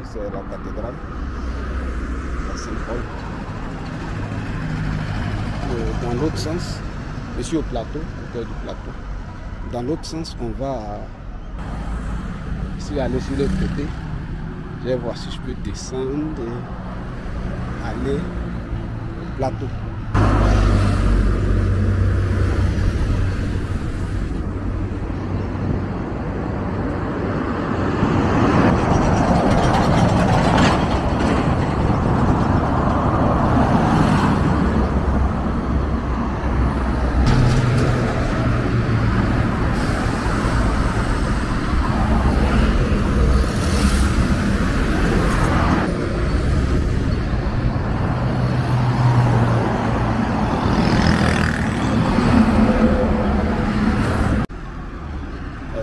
Ici c'est la cathédrale, la Saint-Paul. Dans l'autre sens, je suis au plateau, au cœur du plateau. Dans l'autre sens, on va aller sur l'autre côté. Je vais voir si je peux descendre et aller au plateau.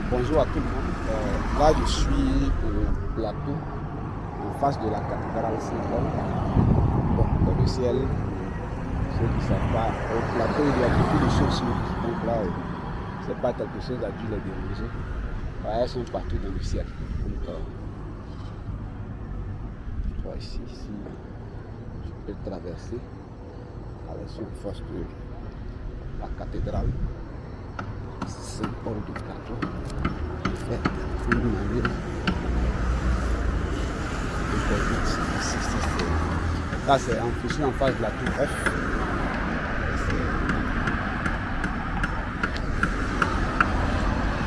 Bonjour à tout le monde. Là, je suis au plateau, en face de la cathédrale Saint-Paul. Bon, dans le ciel, ceux qui ne savent pas, au plateau, il y a beaucoup de choses. Donc là, ce n'est pas quelque chose à dû les déranger. Elles sont partout dans le ciel. Donc, ici, je peux traverser à la surface de la cathédrale Saint-Paul du plateau. Une navire. Là, c'est je suis en face de la tour F.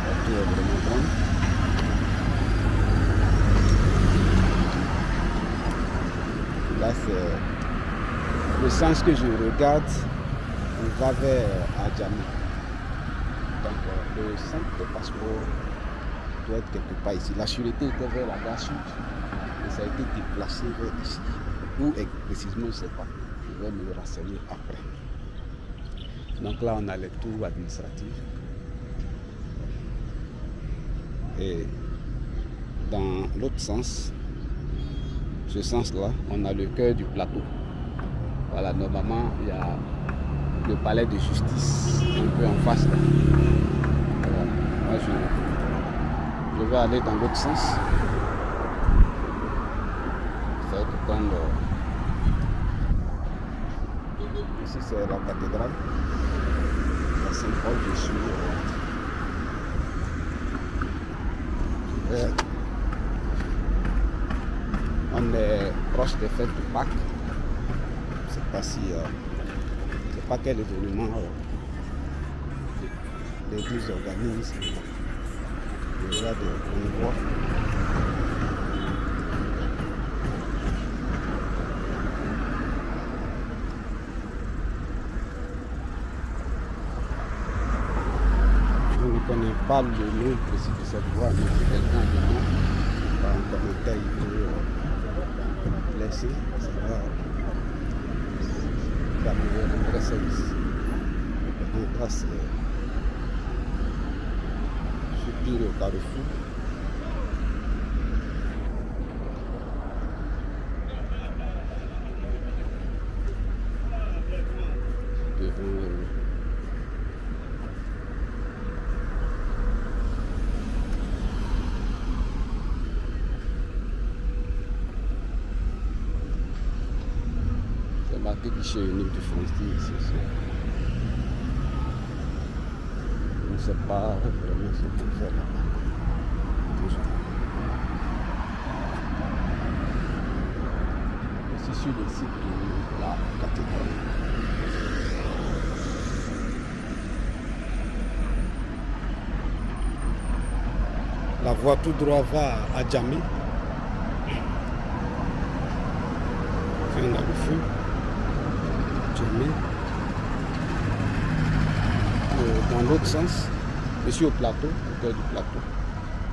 La tour est vraiment grande. Là, c'est le sens que je regarde. On va vers Adjamé. Donc, le centre de passeport doit être quelque part ici. La sûreté était vers la gare sud et ça a été déplacé vers ici. Où précisément, je ne sais pas. Je vais me le renseigner après. Donc là, on a les tours administratives. Et dans l'autre sens, ce sens-là, on a le cœur du plateau. Voilà, normalement, il y a le palais de justice un peu en face là. Voilà. Moi, je vais aller dans l'autre sens. Ça va être prendre. Ici c'est la cathédrale, la Saint-Paul. Je suis. On est proche des fêtes de Pâques. Je ne sais pas si. Je ne sais pas quel événement l'église organise. Il y a des convois. Je ne connais pas le nom précis de cette voie, mais si quelqu'un a le nom, par un commentaire, il peut laisser. Ça va me vrai service. Donc là, c'est pile au carrefour. C'est marqué guichet unique du Frontier ici. Je ne sais pas vraiment ce qu'on fait là-bas. Ici sur le site de la cathédrale. La voie tout droit va à Adjamé. C'est un feu. Adjamé. Dans l'autre sens, je suis au plateau, au cœur du plateau.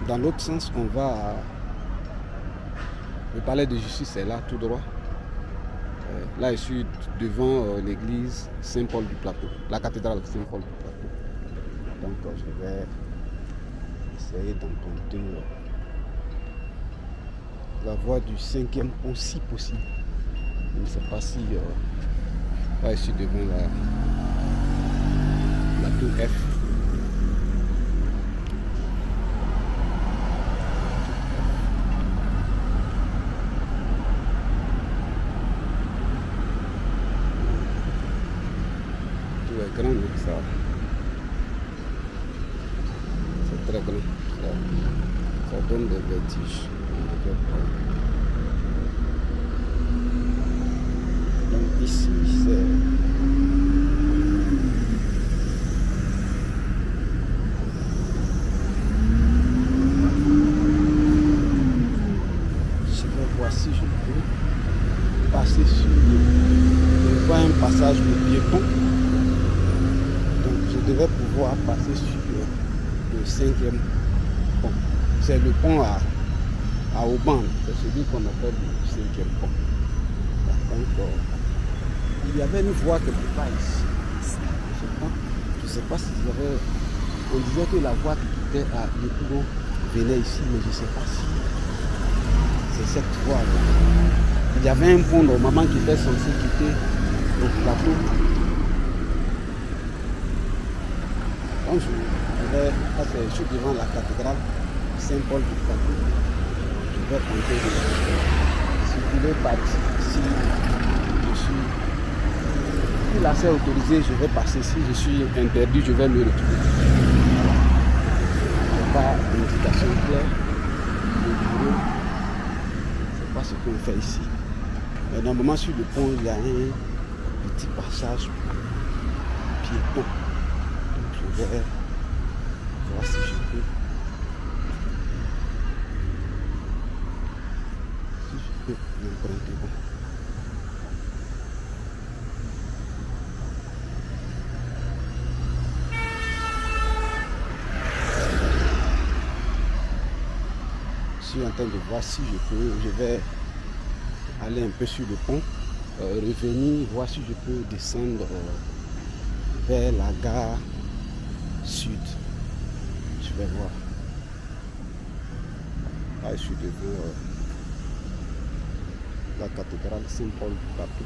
Dans l'autre sens, on va à... Le palais de justice est là, tout droit. Là, je suis devant l'église Saint-Paul du plateau, la cathédrale Saint-Paul du plateau. Donc, je vais essayer d'emprunter la voie du 5e pont si possible. Je ne sais pas si... là, je suis devant la tour F. très grand. Ça donne des vertiges. Donc ici, c'est... Si je peux passer sur je vois un passage de piéton, donc je devais pouvoir passer sur le 5e pont. C'est le pont à Auban, c'est celui qu'on appelle le 5e pont. Donc il y avait une voie quelque part ici. Je ne sais pas si on disait que la voie qui quittait à Yopougon venait ici, mais je ne sais pas si c'est cette voie. Il y avait un pont normalement qui était censé quitter le plateau. Donc je suis devant la cathédrale Saint-Paul du plateau. Je vais tenter de circuler par ici. Si là c'est autorisé, je vais passer. Si je suis interdit, je vais me retrouver. Il n'y a pas d'indication claire. Ce qu'on fait ici. Mais normalement sur le pont il y a un petit passage piéton. Donc je vais voir si je peux. Si je peux l'emprunter. Bon. Je suis en train de voir si je peux, je vais aller un peu sur le pont, revenir, voir si je peux descendre vers la gare sud. Je vais voir. Là, je suis devant la cathédrale Saint-Paul du plateau.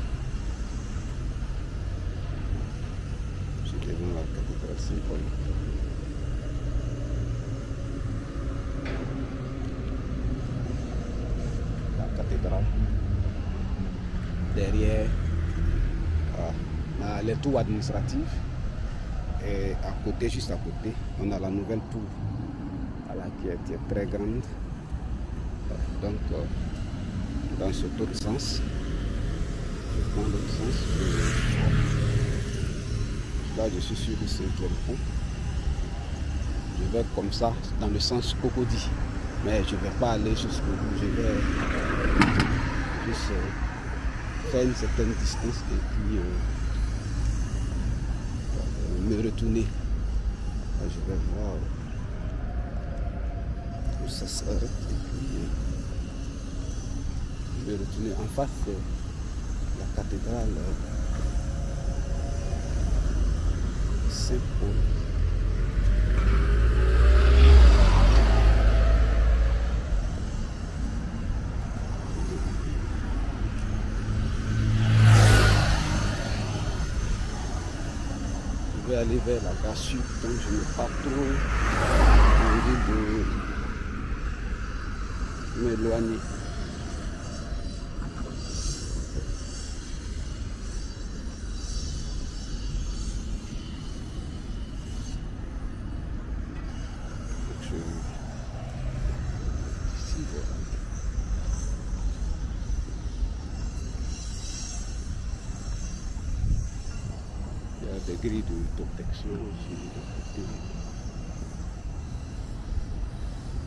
Je suis devant la cathédrale Saint-Paul du plateau. Cathédrale. Derrière les tours administratifs et à côté, juste à côté, on a la nouvelle tour qui est très grande. Donc dans cet autre sens, je prends l'autre sens. Là je suis sur le 5e pont. Je vais comme ça dans le sens Cocody. Mais je ne vais pas aller jusqu'au bout, je vais juste faire une certaine distance et puis me retourner. Là, je vais voir où ça s'arrête et puis me retourner. En face, la cathédrale Saint-Paul. Aller vers la gare sud, donc je n'ai pas trop envie de m'éloigner. Ici, voilà. Des grilles de protection ici de côté.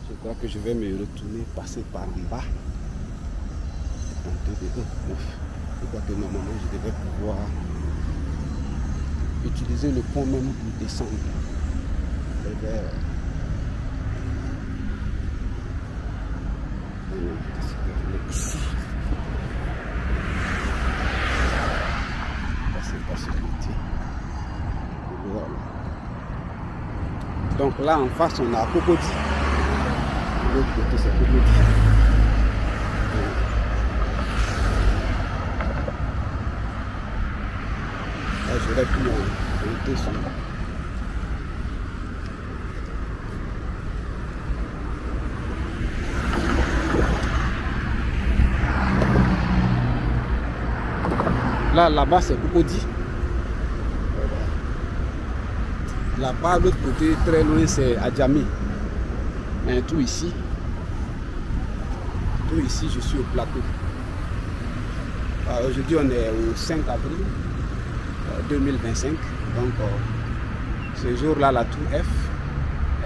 Je crois que je vais me retourner, passer par en bas. Je crois que normalement je devais pouvoir utiliser le pont même pour descendre. Ici. Passer par ce côté. Voilà. Donc là en face on a Cocody. De l'autre côté c'est Cocody. Là j'aurais pu monter sur là-bas c'est Cocody. Là-bas, l'autre côté, très loin, c'est Adjamé. Mais tout ici, je suis au plateau. Aujourd'hui, on est au 5 avril 2025. Donc, ce jour-là, la tour F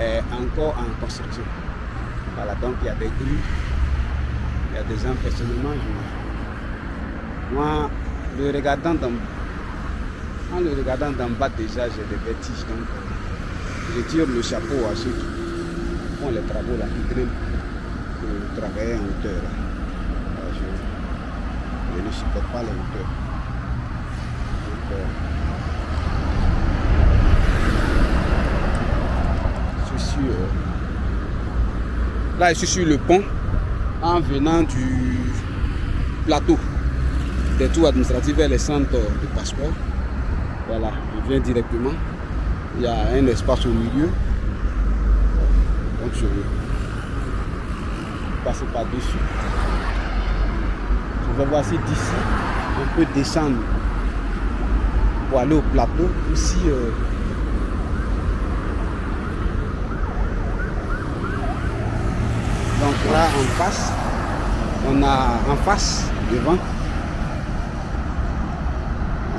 est encore en construction. Voilà, donc il y a des grues, il y a des gens personnellement. Moi, en le regardant d'en bas déjà, j'ai des vertiges. Donc, je tire le chapeau à ceux qui font les travaux là, qui grimpent pour travailler en hauteur. Je ne supporte pas les hauteurs. Donc, là, je suis sur le pont en venant du plateau des tours administratives vers les centres de passeport. Voilà, je viens directement. Il y a un espace au milieu. Donc je vais passer par-dessus. Je vais voir si d'ici on peut descendre pour aller au plateau. Ici, donc là en face, on a en face, devant,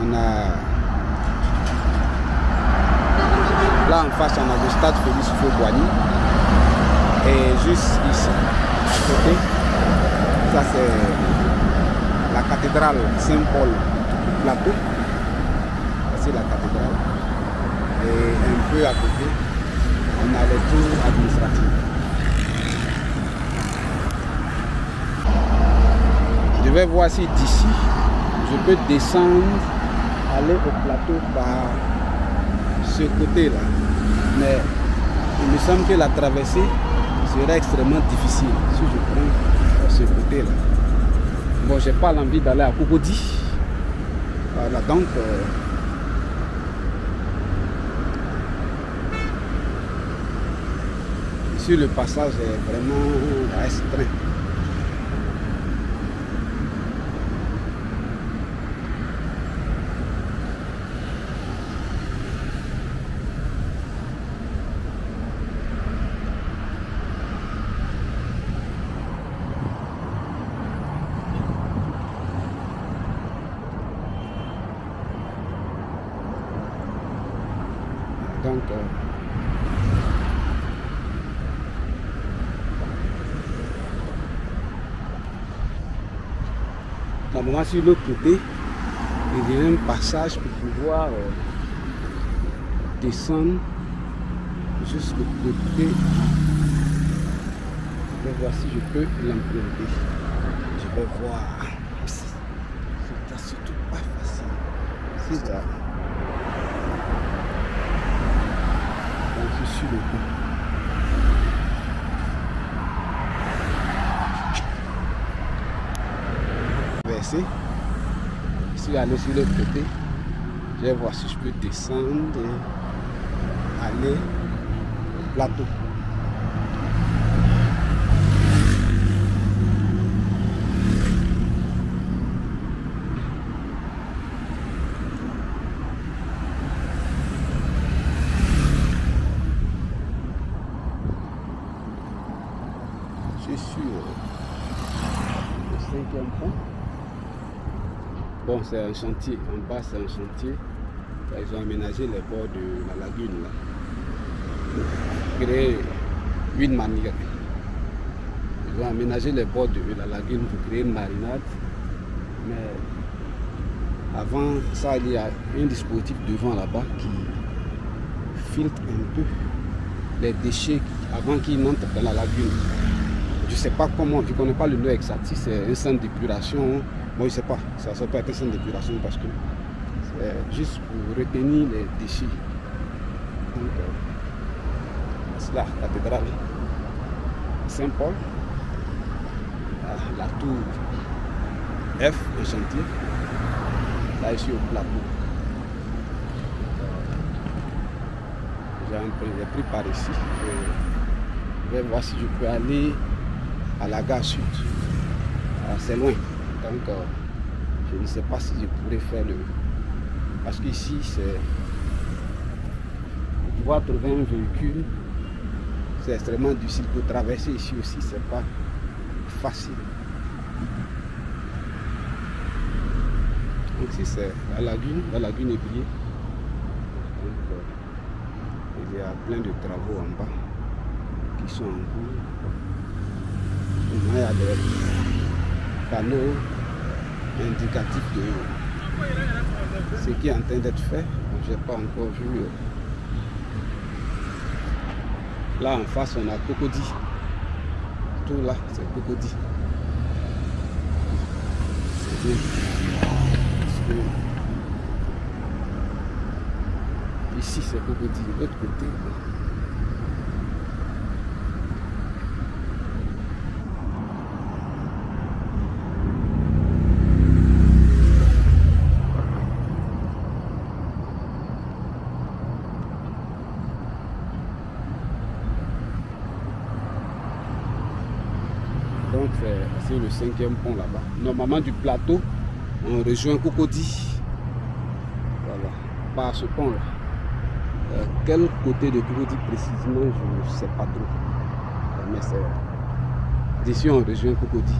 on a là en face, on a le stade Félix Houphouët-Boigny. Et juste ici, à côté, ça c'est la cathédrale Saint-Paul du plateau. Ça c'est la cathédrale. Et un peu à côté, on a les tours administratives. Je vais voir si d'ici, je peux descendre, aller au plateau par ce côté-là. Mais il me semble que la traversée serait extrêmement difficile si je prends ce côté-là. Bon, j'ai pas l'envie d'aller à Cocody. Voilà, donc ici le passage est vraiment restreint. Donc, normalement sur l'autre côté, il y a un passage pour pouvoir descendre jusqu'au côté. Je vais voir si je peux l'emprunter. Je vais voir. C'est surtout pas facile. C'est ça. Sur le coup. Verser. Je suis allé sur l'autre côté. Je vais voir si je peux descendre et aller au plateau. Sur le 5e pont. Bon, c'est un chantier. En bas, c'est un chantier. Ils ont aménagé les bords de la lagune là. Pour créer une manière. Ils ont aménagé les bords de la lagune pour créer une marinade. Mais avant ça, il y a un dispositif devant là-bas qui filtre un peu les déchets avant qu'ils n'entrent dans la lagune. Je ne sais pas comment, je ne connais pas le nom exact, si c'est un centre d'épuration. Moi je ne sais pas, ça peut être un centre d'épuration parce que c'est juste pour retenir les déchets. Donc, c'est la cathédrale Saint-Paul, la tour F, le chantier. Là, je suis au plateau. J'ai pris par ici. Je vais voir si je peux aller à la gare sud. C'est loin. Donc, je ne sais pas si je pourrais faire le... Parce qu'ici, c'est... Pour pouvoir trouver un véhicule, c'est extrêmement difficile pour traverser ici aussi, c'est pas facile. Donc ici c'est la lagune Ébrié. Donc il y a plein de travaux en bas qui sont en cours. Il y a des panneaux indicatifs de ce qui est en train d'être fait. Je n'ai pas encore vu. Là en face on a Cocody. Tout là c'est Cocody. C'est bien. Ici c'est Cocody, de l'autre côté. Donc c'est le 5e pont là-bas. Normalement du plateau, on rejoint Cocody. Voilà, par ce pont là. Quel côté de Cocody précisément, je ne sais pas trop. Mais c'est d'ici on rejoint Cocody.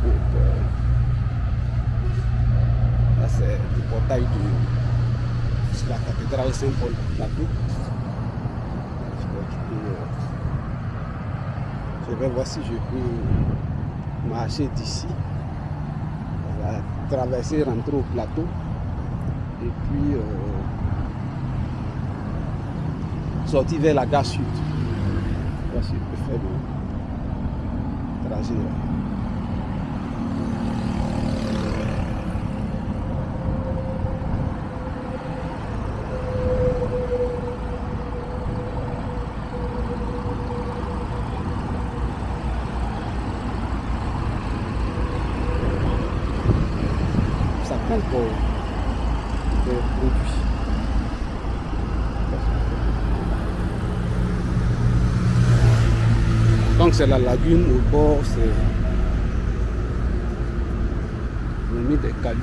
Donc là c'est le portail de la cathédrale Saint-Paul plateau. Je vais voir si je peux marcher d'ici, traverser, rentrer au plateau et puis sortir vers la gare sud. Voir si je peux faire le trajet là. Pour des produits. Donc c'est la lagune au bord, c'est mis des cailloux.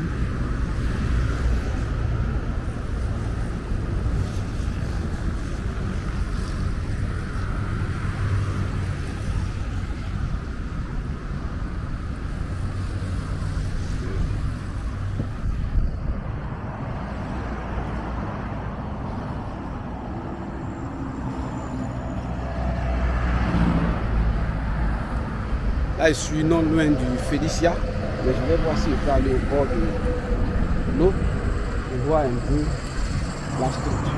Là, je suis non loin du Félicia, mais je vais voir si je peux aller au bord de l'eau et voir un peu la structure.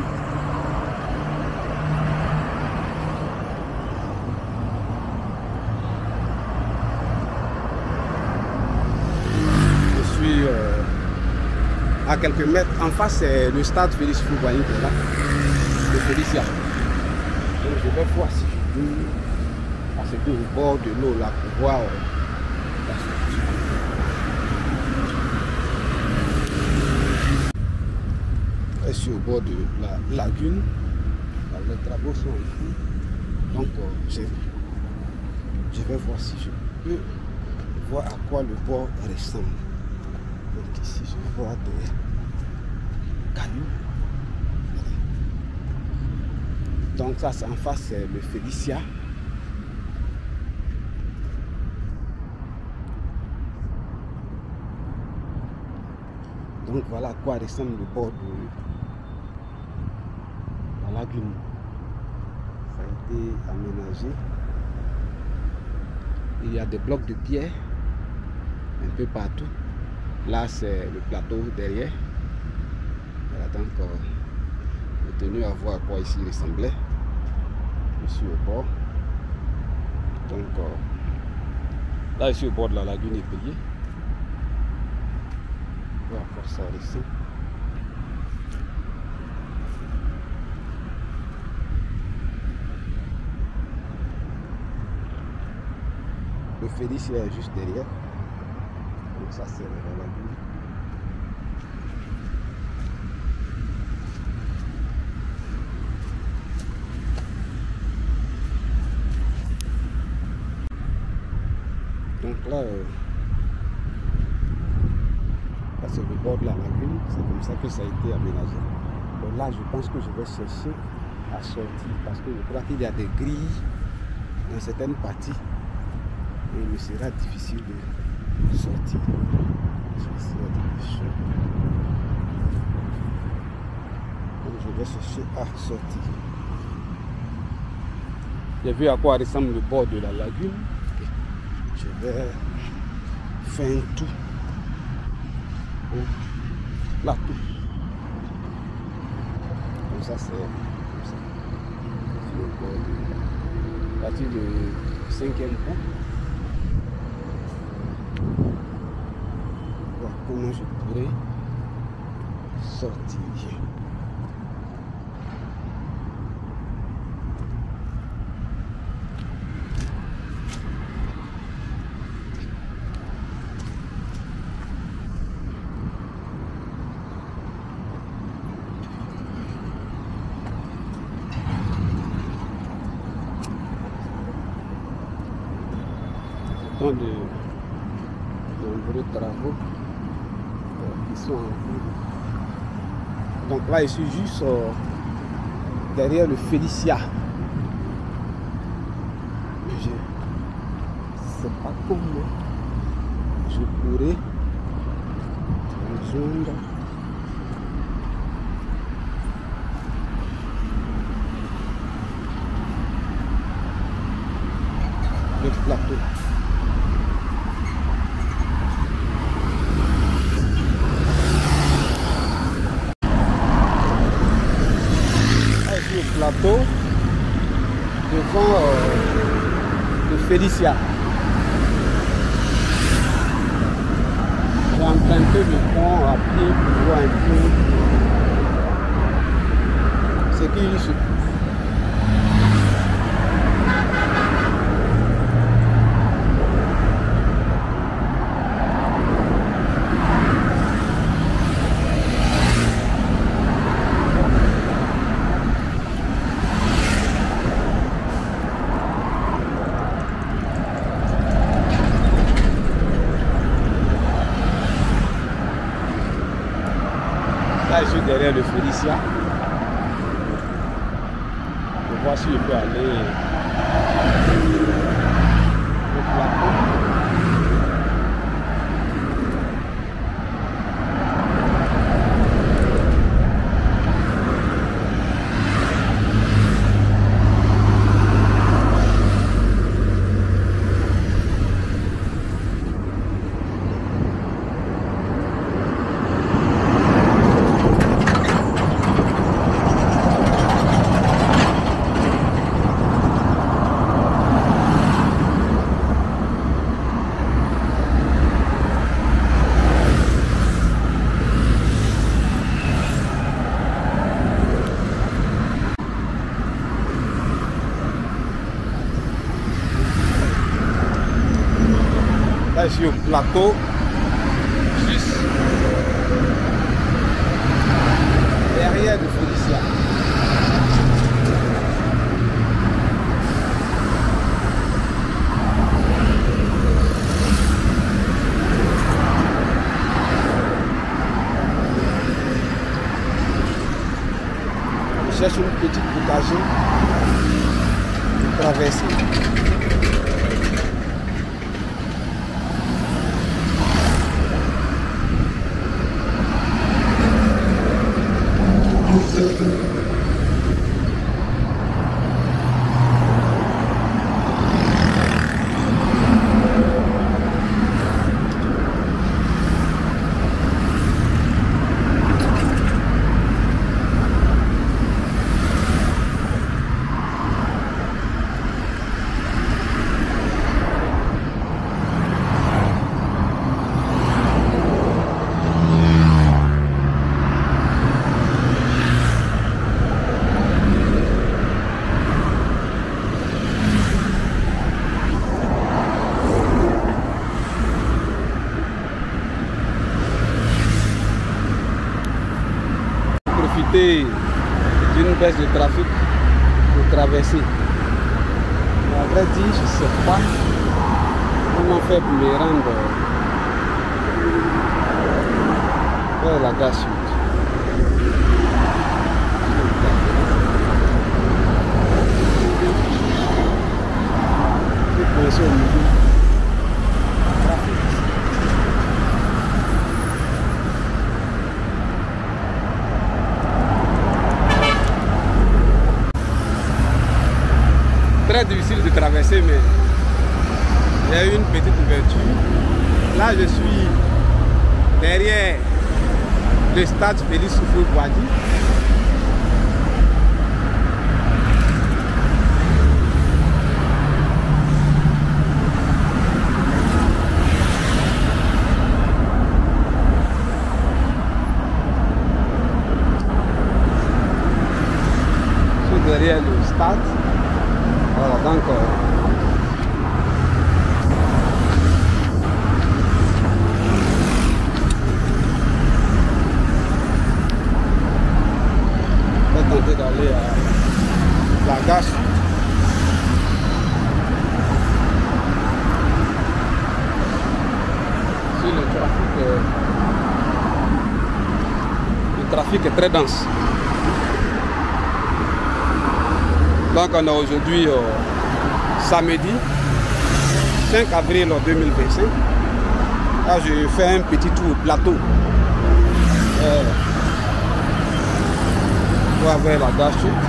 Je suis à quelques mètres. En face, c'est le stade Félix Houphouët-Boigny qui est là, le Félicia. Donc, je vais voir si je peux. C'est au bord de l'eau là pour voir la structure. Je suis au bord de la lagune. Les travaux sont en cours. Donc je vais voir si je peux voir à quoi le bord ressemble. Donc ici je vois des cailloux. Donc ça c'est en face, c'est le Félicia. Donc voilà à quoi ressemble le bord de la lagune. Ça a été aménagé. Il y a des blocs de pierre un peu partout. Là c'est le plateau derrière. Voilà, donc j'ai tenu à voir à quoi ici il ressemblait. Je suis au bord. Donc là je suis au bord de la lagune Ébrié. Encore ça ici. Le Félicia est juste derrière. Donc ça c'est la lagune. Donc là c'est le bord de la lagune, c'est comme ça que ça a été aménagé. Donc là, je pense que je vais chercher à sortir parce que je crois qu'il y a des grilles dans certaines parties et il me sera difficile de sortir. Donc je vais chercher à sortir. J'ai vu à quoi ressemble le bord de la lagune. Je vais faire un tour au plateau. Comme ça, c'est comme ça. À partir du 5e point. Voir comment je pourrais sortir. De nombreux travaux qui sont en cours. Donc là, je suis juste derrière le Félicia. Je ne sais pas comment je pourrais rejoindre le plateau. Plateau devant le Félicia. J'ai emprunté le pont à pied pour voir un peu ce qu'il y se trouve. Là, je suis derrière le Félicia. Je vois si je peux aller au plateau. Là, je suis au plateau, juste derrière le Félicia. Je cherche une petite boucagée pour traverser. D'une baisse de trafic pour traverser. Mais à vrai dire, je ne sais pas comment faire pour me rendre vers la gare sud. très difficile de traverser, mais il y a eu une petite ouverture. Là, je suis derrière le stade Félix Houphouët-Boigny. Derrière le stade. Voilà, donc on va tenter d'aller à la gare. Sur le trafic est très dense. Donc on est aujourd'hui samedi 5 avril 2025. Là je fais un petit tour au plateau. On va vers la gare Chute.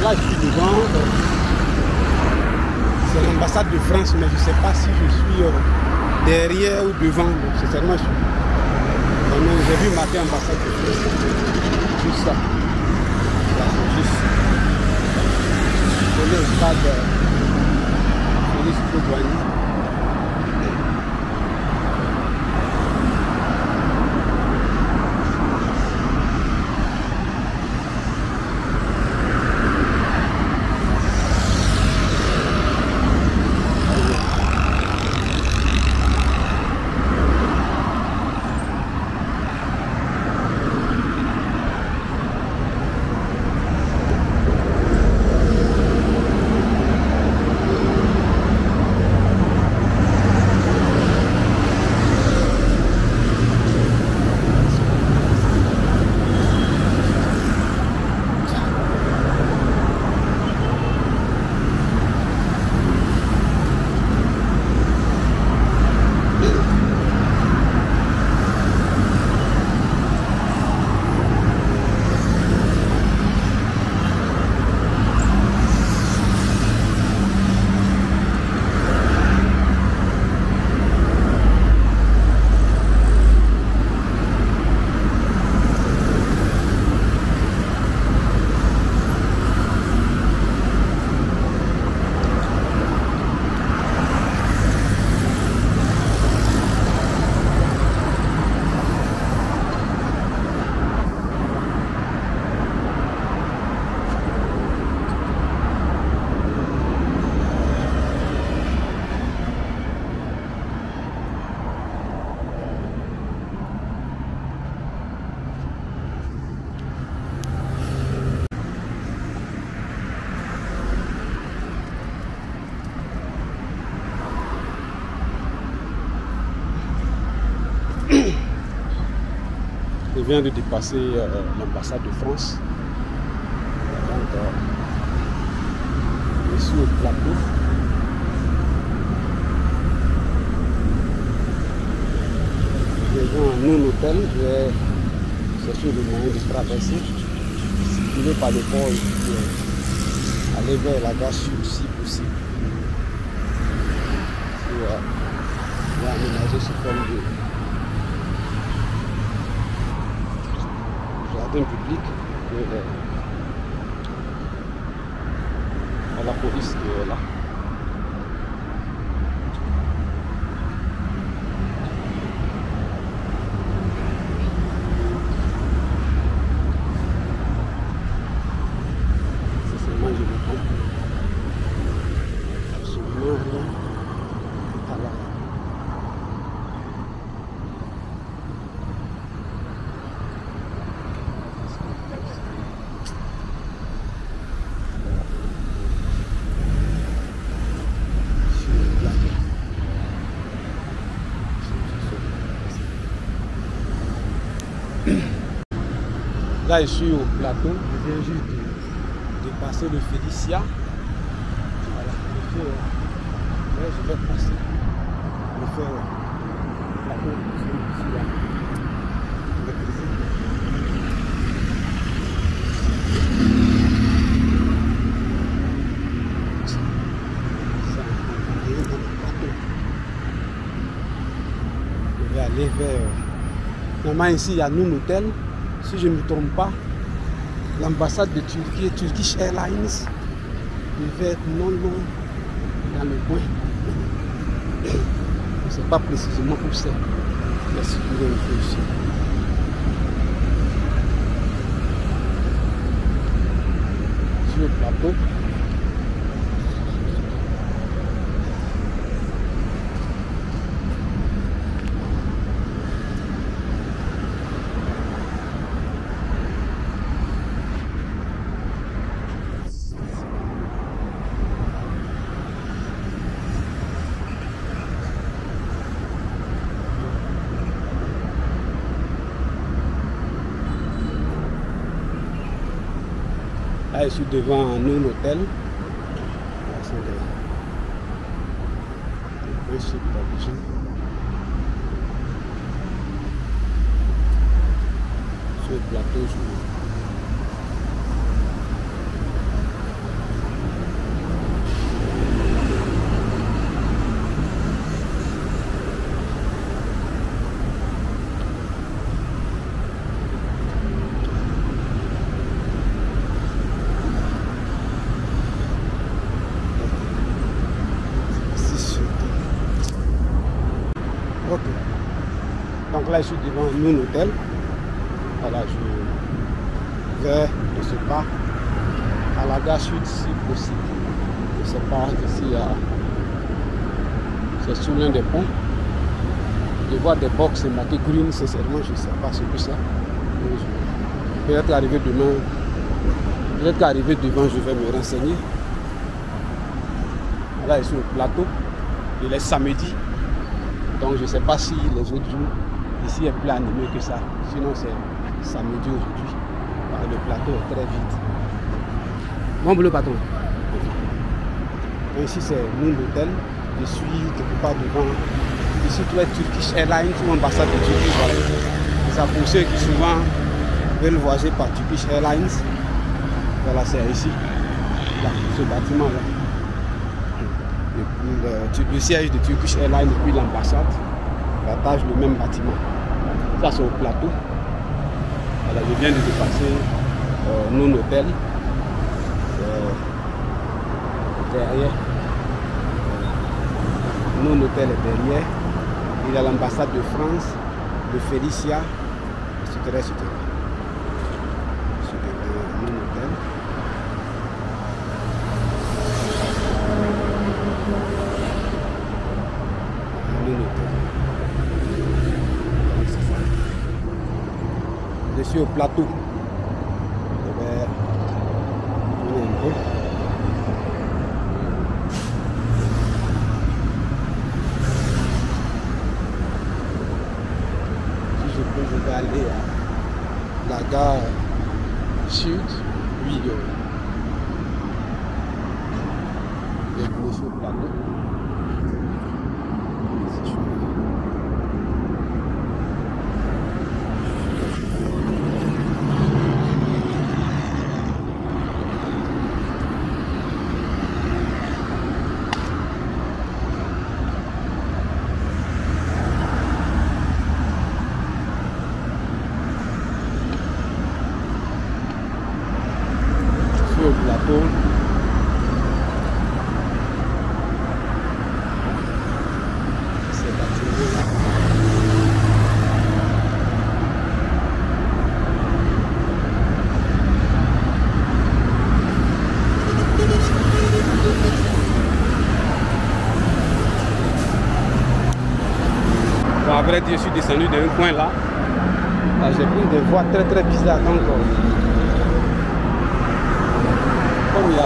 Là, je suis devant. C'est l'ambassade de France, mais je ne sais pas si je suis derrière ou devant. C'est certainement sûr. J'ai vu marquer ambassade de France. Juste ça. Là, juste. Je vais au stade Félix Houphouët-Boigny. viens de dépasser l'ambassade de France. Donc, je suis au plateau. Devant un non-hôtel, je vais chercher le moyen de traverser, circuler par le port et aller vers la gare sud si possible. Je vais aménager sous forme de jardin public à la police qui est là. Là, je suis au plateau, je viens juste de dépasser le Félicia. Voilà, je vais passer le plateau ici, là. Je vais aller vers... Normalement ici, il y a un hôtel. Si je ne me trompe pas, l'ambassade de Turquie, Turkish Airlines, devait être non loin dans le coin. Je ne sais pas précisément où c'est. Je vais circuler un peu ici. Sur le plateau. Là, je suis devant un hôtel. Là, sont des principes d'Abidjan. Sur le plateau, ok. Donc là, je suis devant un hôtel. Voilà, je vais de ce pas à la gare sud si possible. De ce pas ici, c'est sur l'un des ponts. Je vois des box marquées green, sincèrement, je ne sais pas ce que c'est. Peut-être arriver demain, peut-être qu'arriver devant, je vais me renseigner. Là, je suis au plateau. Il est samedi. Donc je ne sais pas si les autres jours ici est plus animé que ça. Sinon c'est samedi aujourd'hui. Le plateau est très vide. Bon boulot patron. Donc, ici c'est mon hôtel. Je suis quelque part devant. Ici tu es Turkish Airlines ou ambassade de Turquie. Voilà. Ça pour ceux qui souvent veulent voyager par Turkish Airlines. Voilà, c'est ici. Là, ce bâtiment là. Le siège de Turkish Airlines et puis l'ambassade partagent le même bâtiment. Ça c'est au plateau. Voilà, je viens de dépasser mon hôtel. Derrière. Mon hôtel est derrière. Il y a l'ambassade de France, de Félicia, etc. etc. C'est mon hôtel. Je suis au plateau. Je vais tourner un peu. Si je peux, je vais aller suis sur le plateau. Sur le plateau. Bon, après, je suis descendu d'un coin là. Là j'ai pris des voies très bizarres encore. Comme il y a.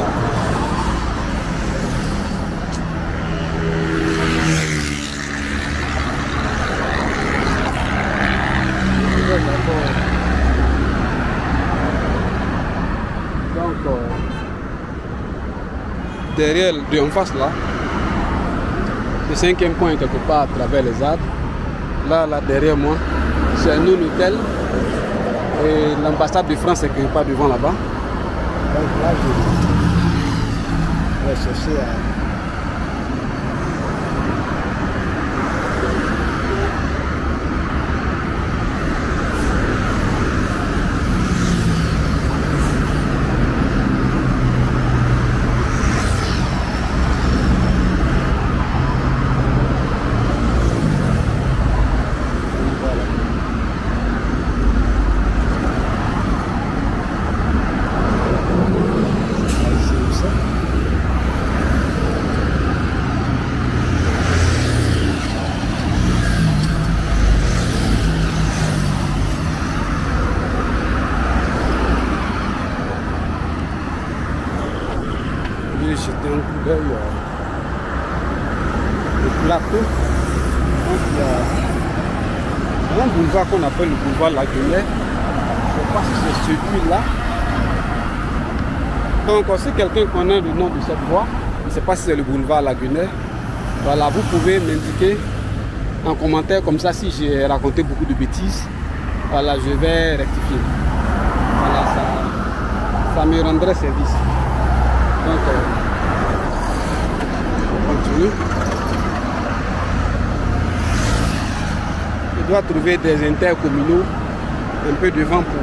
Donc, derrière, en face là, le 5e point quelque part à travers les arbres. Là derrière moi, c'est un hôtel et l'ambassade de France est quelque part devant là-bas. Donc là, je vais chercher à... Jeter un coup d'œil au plateau. Donc il y a un boulevard qu'on appelle le boulevard Lagunet. Je ne sais pas si c'est celui-là. Donc si quelqu'un connaît le nom de cette voie, je ne sais pas si c'est le boulevard Lagunet, voilà, vous pouvez m'indiquer en commentaire, comme ça si j'ai raconté beaucoup de bêtises, voilà, je vais rectifier. Voilà, ça me rendrait service. Donc, on continue. Je dois trouver des intercommunaux un peu devant pour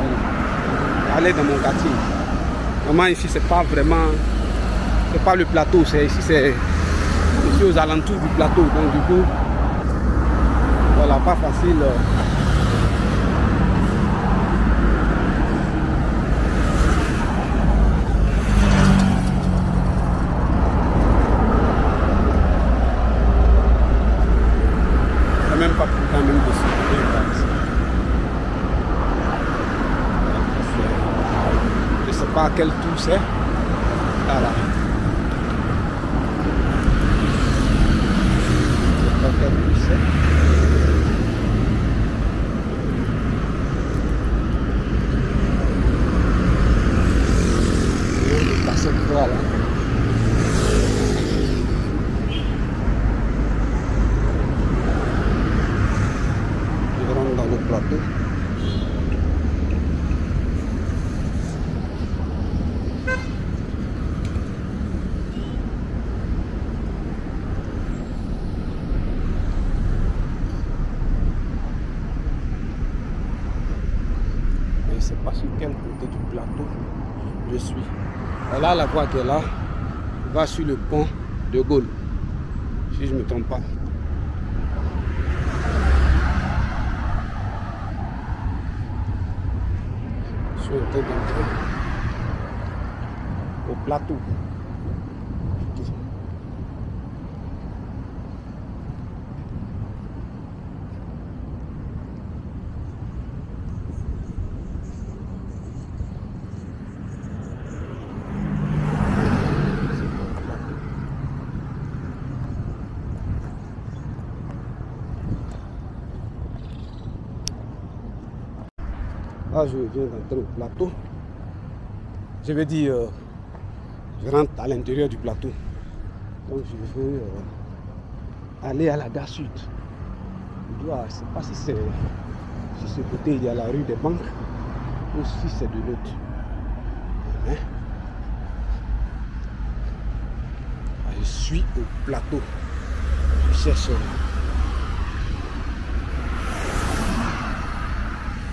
aller dans mon quartier. Vraiment ici, c'est pas vraiment, c'est pas le plateau, c'est ici, c'est ici aux alentours du plateau. Donc du coup, voilà, pas facile. Même pas tout le temps, même dessus. Je ne sais pas à quel tour c'est. Voilà. Je ne sais pas à quel tour c'est. Et par cette voie là. Dans le plateau. Je ne sais pas sur quel côté du plateau je suis. Et là, la voie qui est là va sur le pont de Gaulle, si je ne me trompe pas. Je suis en train d'entrer au plateau. Là, je viens d'entrer au plateau. je vais dire, je rentre à l'intérieur du plateau. Donc je veux aller à la gare sud. Je ne sais pas si c'est sur ce côté il y a la rue des Banques ou si c'est de l'autre. Hein? Je suis au plateau. Je cherche.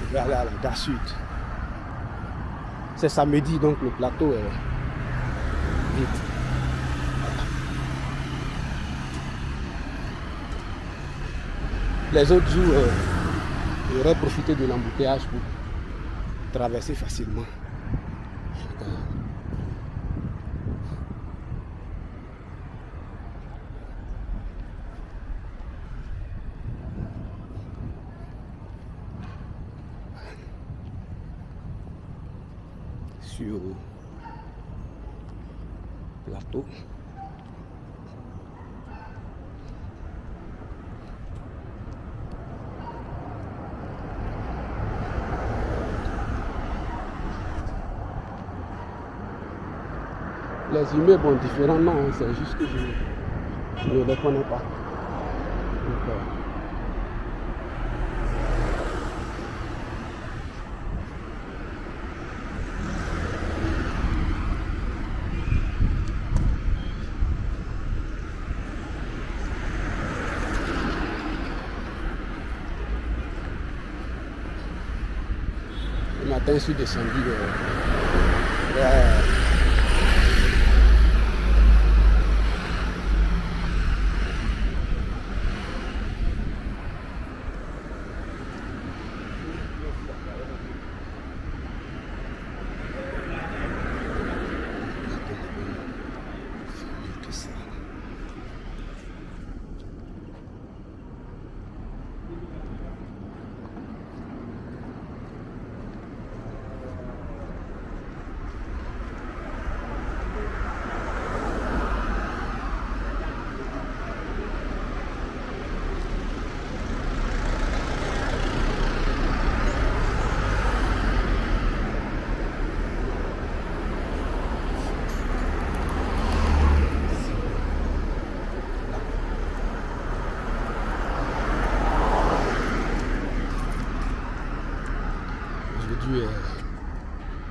Je vais aller à la gare sud. C'est samedi, donc le plateau est vide. Les autres jours, j'aurais profité de l'embouteillage pour traverser facilement. Sur le plateau. Les immeubles ont différents noms, c'est juste que je ne les connais pas. Donc, le matin, je suis descendu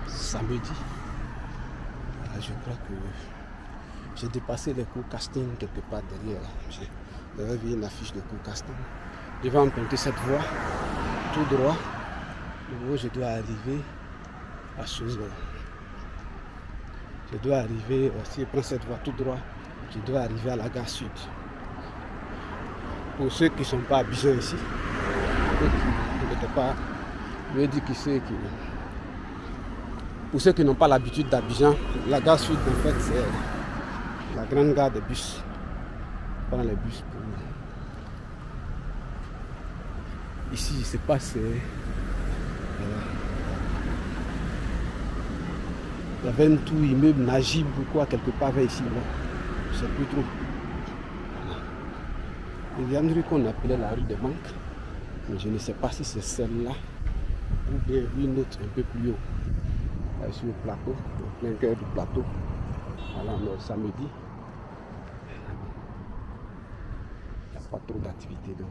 samedi. Je crois que j'ai dépassé les cours casting quelque part derrière. J'avais vu une affiche de cours casting. Je vais emprunter cette voie tout droit. De je dois arriver à chose. Je dois arriver, si je prends cette voie tout droit, je dois arriver à la gare sud. Pour ceux qui ne sont pas habitués ici, je vais dire qui c'est qui. Pour ceux qui n'ont pas l'habitude d'Abidjan, la gare sud en fait c'est la grande gare des bus. Prends les bus pour... Ici je ne sais pas c'est... il y avait un tout immeuble Najib ou quoi quelque part vers ici. Je ne sais plus trop. Il y a une rue qu'on appelait la rue des Banques. Mais je ne sais pas si c'est celle-là ou bien une autre un peu plus haut. Sur le plateau, au plein cœur du plateau. Voilà, le samedi. Il n'y a pas trop d'activités, donc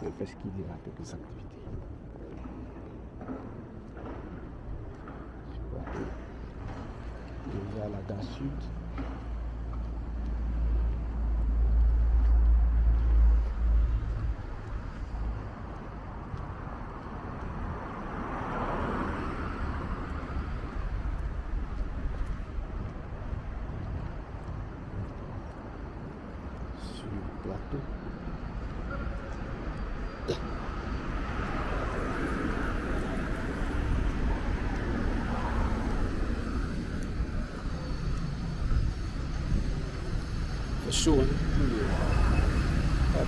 on fait ce qu'il y a, quelques activités. On va à la gare sud. Plateau. C'est chaud, hein?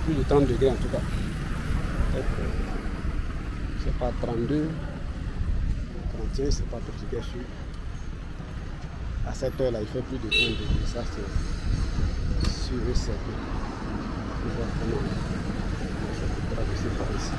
Plus de 30 degrés en tout cas. C'est pas 32, 31, c'est pas tout ce sûr. À cette heure là, il fait plus de 30 degrés. Ça c'est sûr et certain. On va traverser par ici.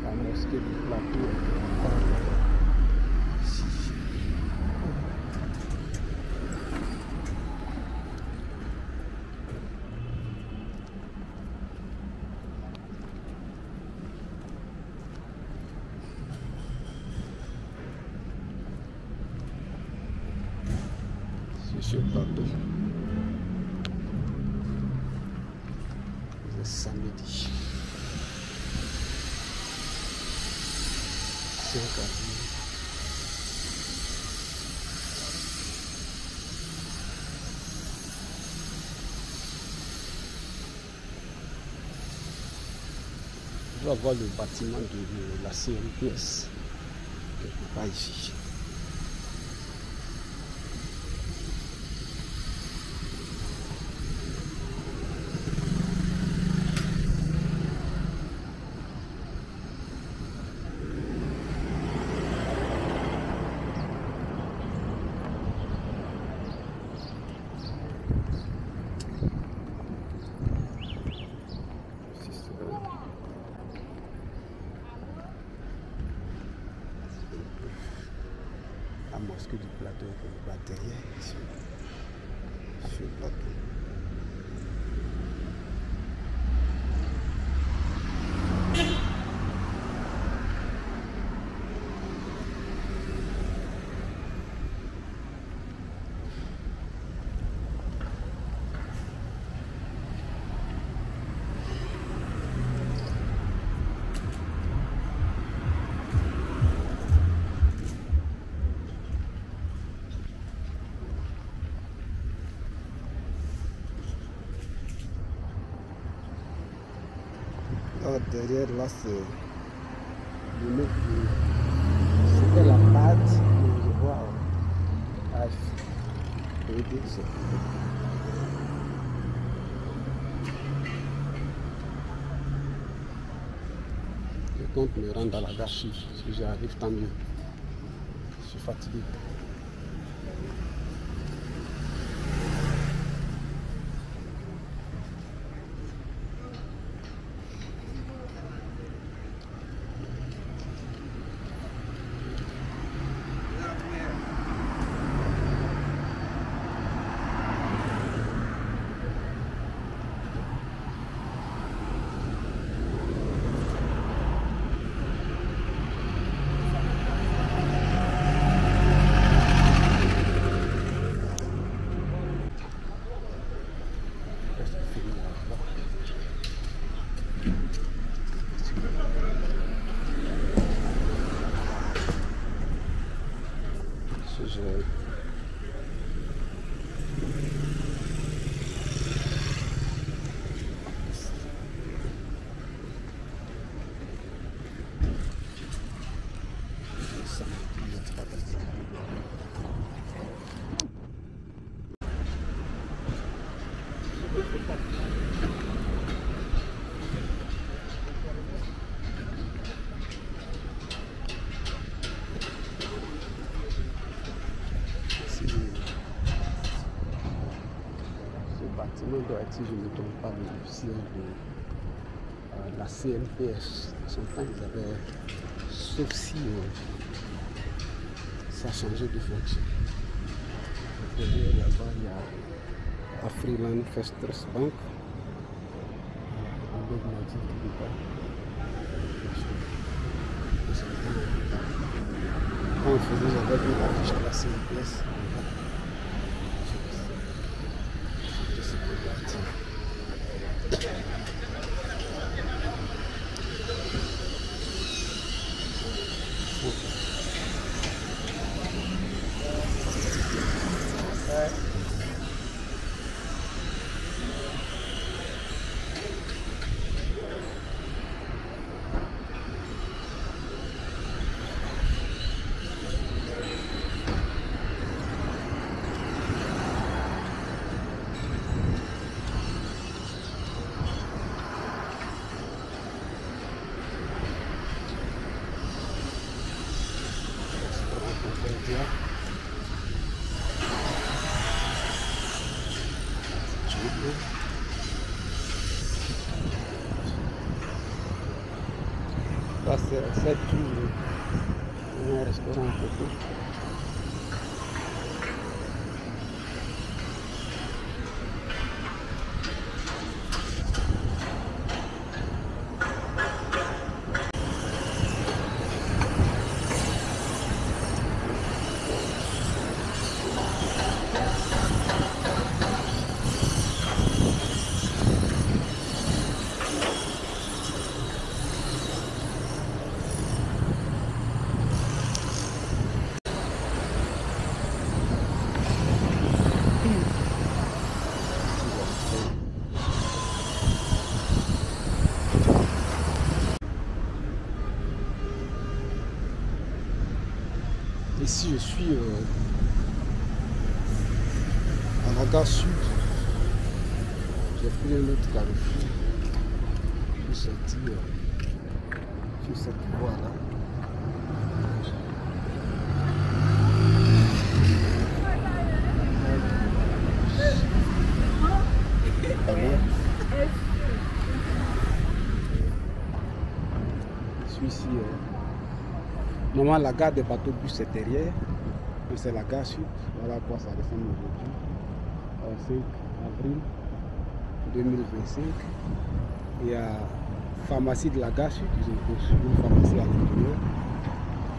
La mosquée du plateau. Sur le plateau. C'est samedi. 5 avril. Je dois voir le bâtiment de la CNPS quelque part ici. La mosquée du plateau est là derrière, sur le plateau. Alors derrière là c'est le mec c'était la pâte que je vois je compte me rendre à la gare si j'arrive tant mieux. Je suis fatigué. Doit être, si je ne me trompe pas, le siège de la CNPS. En son temps, ils avaient, sauf si ça a changé de fonction. Derrière là-bas, il y a Afriland First Trust Bank. Quand on faisait, j'avais vu l'affiche de la CNPS. Ça c'est cette tour, un restaurant à côté. Ici je suis à la gare sud. J'ai pris un autre carrefour. Je suis sorti sur cette voie là. Je suis ici. Normalement, la gare des bateaux bus c'est derrière, mais c'est la gare sud. Voilà à quoi ça ressemble aujourd'hui. 5 avril 2025. Il y a pharmacie de la gare sud, ils ont construit une pharmacie à l'intérieur.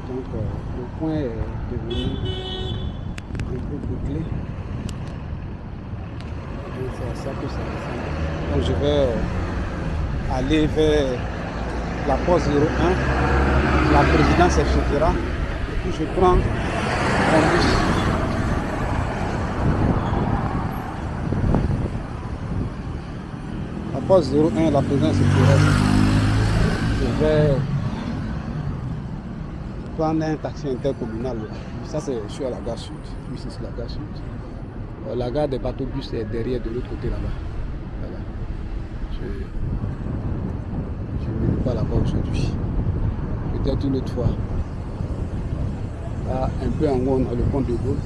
Donc le coin est devenu un peu bouclé. Donc c'est à ça que ça ressemble. Donc je vais aller vers la poste 01. La présidence, etc. Et puis je prends mon bus. La poste 01, la présidence, etc. Je vais prendre un taxi intercommunal. Ça, c'est je suis à la gare sud. Ici, c'est la gare sud. La gare des bateaux bus est derrière, de l'autre côté là-bas. Voilà. Je ne vais pas là-bas aujourd'hui. Peut-être une autre fois. Là, un peu en haut, on a le pont de Gaulle.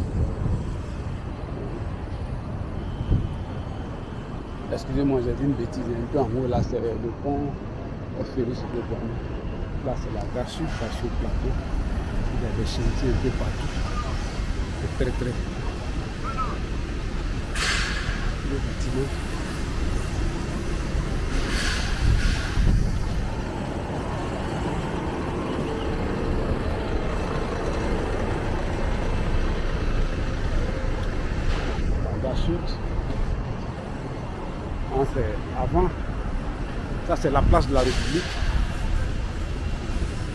Excusez-moi, j'ai dit une bêtise. Un peu en haut, là, c'est le pont ferré sur le pont. Là, c'est la gare sud, là, sur le plateau. Il y a des chantiers un peu partout. C'est très, très. Le bâtiment. Avant, ça c'est la place de la République.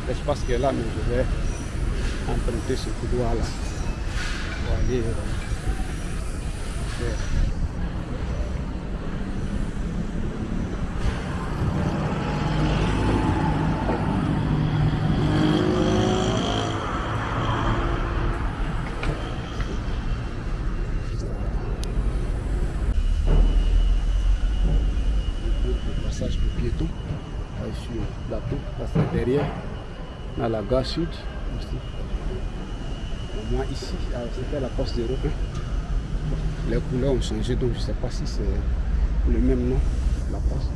L'espace qui est là, mais je vais emprunter ce couloir là pour aller vers. Passage de piétons sur le plateau, là c'est derrière, dans la gare sud. Ici. Moi ici, c'était la poste 01. Les couleurs ont changé, donc je ne sais pas si c'est le même nom, la poste.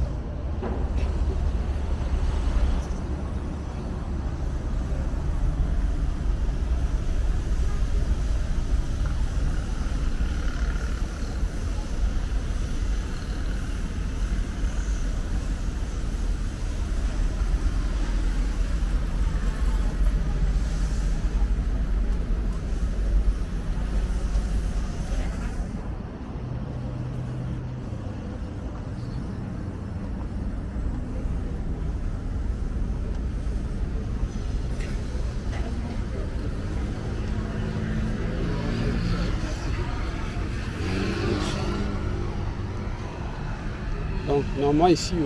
Donc normalement ici,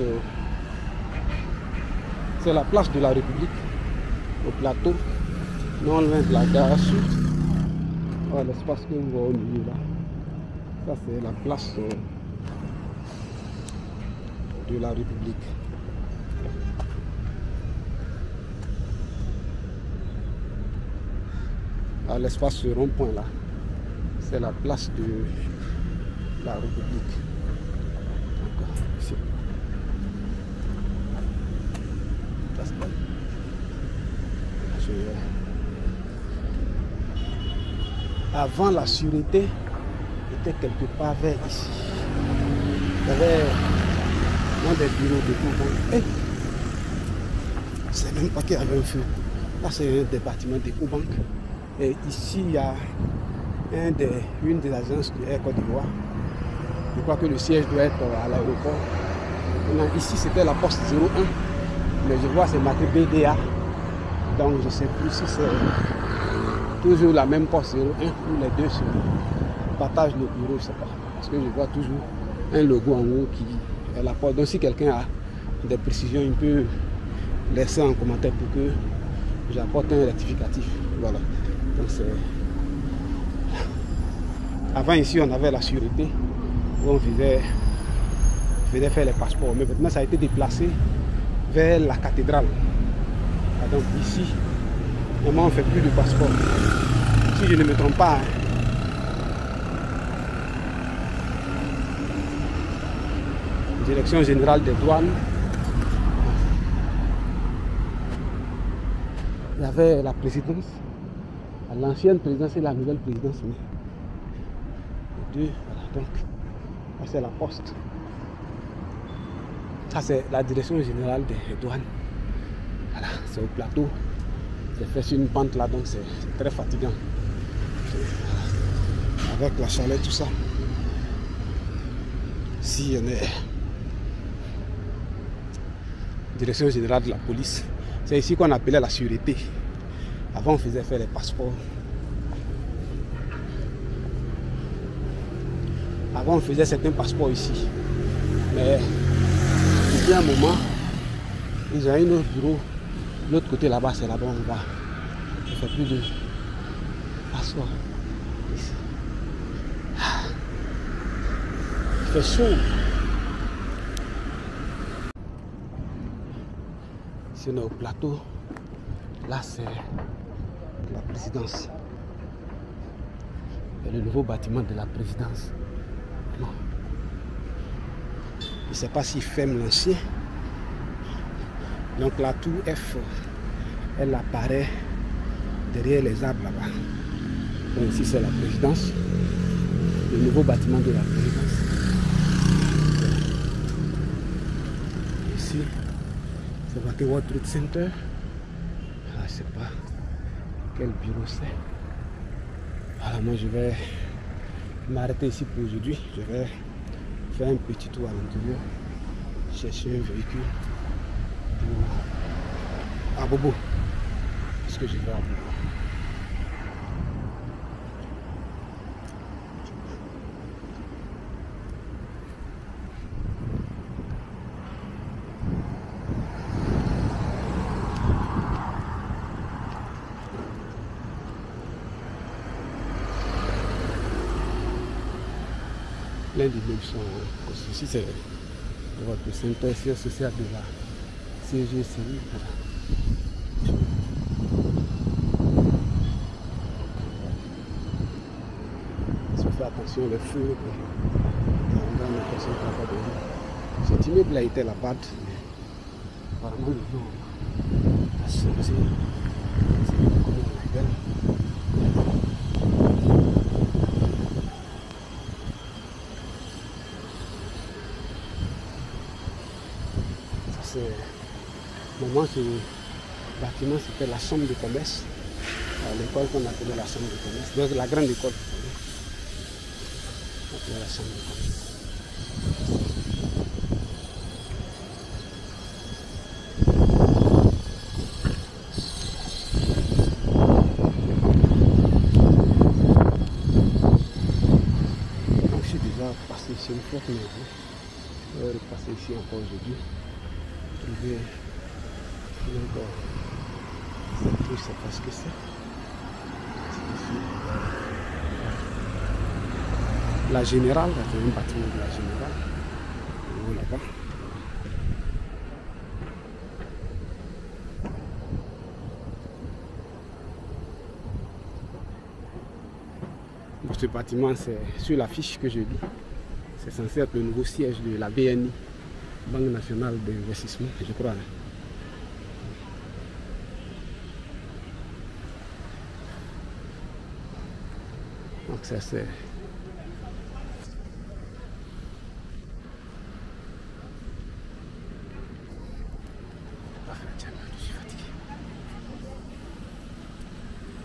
c'est la place de la République, au plateau, non loin de la gare sud. Voilà l'espace que vous voyez au milieu là. Ça c'est la place de la République. À l'espace ce rond-point là, c'est la place de la République. Ici. Avant, la sûreté était quelque part vers ici. Il y avait des bureaux de Ecobank. C'est même pas qu'il y avait un feu. Là, c'est des bâtiments d'Ecobank. Et ici, il y a une des agences de Air Côte d'Ivoire. Je crois que le siège doit être à l'aéroport. Ici, c'était la poste 01. Mais je vois, c'est marqué BDA. Donc, je ne sais plus si c'est toujours la même poste 01 ou les deux se partagent le bureau, je ne sais pas. Parce que je vois toujours un logo en haut qui est la porte. Donc, si quelqu'un a des précisions, il peut laisser en commentaire pour que j'apporte un rectificatif. Voilà. Donc, c'est... Avant, ici, on avait la sûreté où on faisait faire les passeports. Mais maintenant, ça a été déplacé vers la cathédrale. Donc ici, vraiment, on ne fait plus de passeport. Si je ne me trompe pas. Direction générale des douanes. Il y avait la présidence. L'ancienne présidence et la nouvelle présidence. Les deux, voilà, donc, ça c'est la poste. Ça c'est la direction générale des douanes. Voilà, c'est au plateau. C'est fait sur une pente là, donc c'est très fatigant. Avec la chaleur, tout ça. Si on est direction générale de la police, c'est ici qu'on appelait la sûreté. Avant, on faisait faire les passeports. Avant, on faisait certains passeports ici. Mais depuis un moment, ils ont un autre bureau. L'autre côté là-bas, c'est là-bas, on va. On ne fait plus de passeports. Il fait chaud. Ici, on est au plateau. Là, c'est la présidence. Et le nouveau bâtiment de la présidence. Non. Je ne sais pas s'il ferme l'ancien. Donc la tour F, elle apparaît derrière les arbres là-bas. Donc ici c'est la présidence. Le nouveau bâtiment de la présidence. Ici, c'est marqué World Trade Center. Ah, je ne sais pas quel bureau c'est. Voilà, moi je vais m'arrêter ici pour aujourd'hui. Je vais faire un petit tour à l'intérieur, chercher un véhicule à Bobo. Est-ce que je vais à Bobo? Plein d'immeubles sont construits. Ici, c'est votre centre social de la CGCI. Si on fait attention, les feux, cet immeuble a été la bad. Apparemment, les gens ont changé. Moment, ce bâtiment, c'était la chambre de commerce. L'école qu'on appelait la chambre de commerce. Donc la grande école. On appelait la chambre de commerce. Donc je suis déjà passé ici une fois que je vais repasser ici encore aujourd'hui. Trouver je ne sais pas ce que c'est. La Générale, c'est un bâtiment de la Générale. Là-bas. Bon, ce bâtiment, c'est sur l'affiche que je lis. C'est censé être le nouveau siège de la BNI, Banque Nationale d'Investissement, je crois. Donc ça c'est...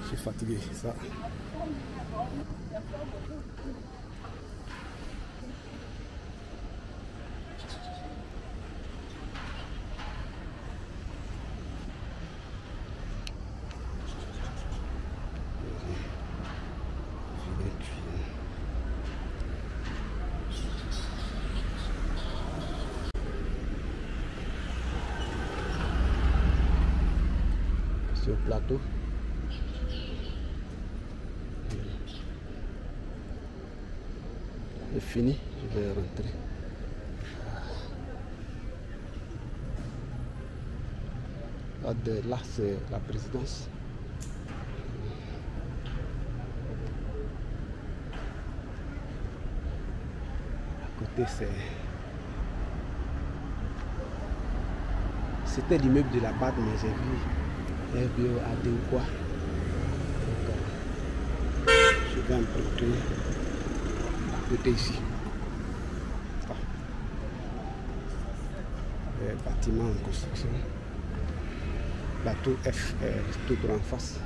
Je suis fatigué, ça. Sur le plateau. C'est fini, je vais rentrer. Là, c'est la présidence. À côté, c'était l'immeuble de la BAD, mais j'ai vu un vieux AD ou quoi. Donc, je vais emprunter à côté ici. Bâtiment en construction. Bateau F tout en face.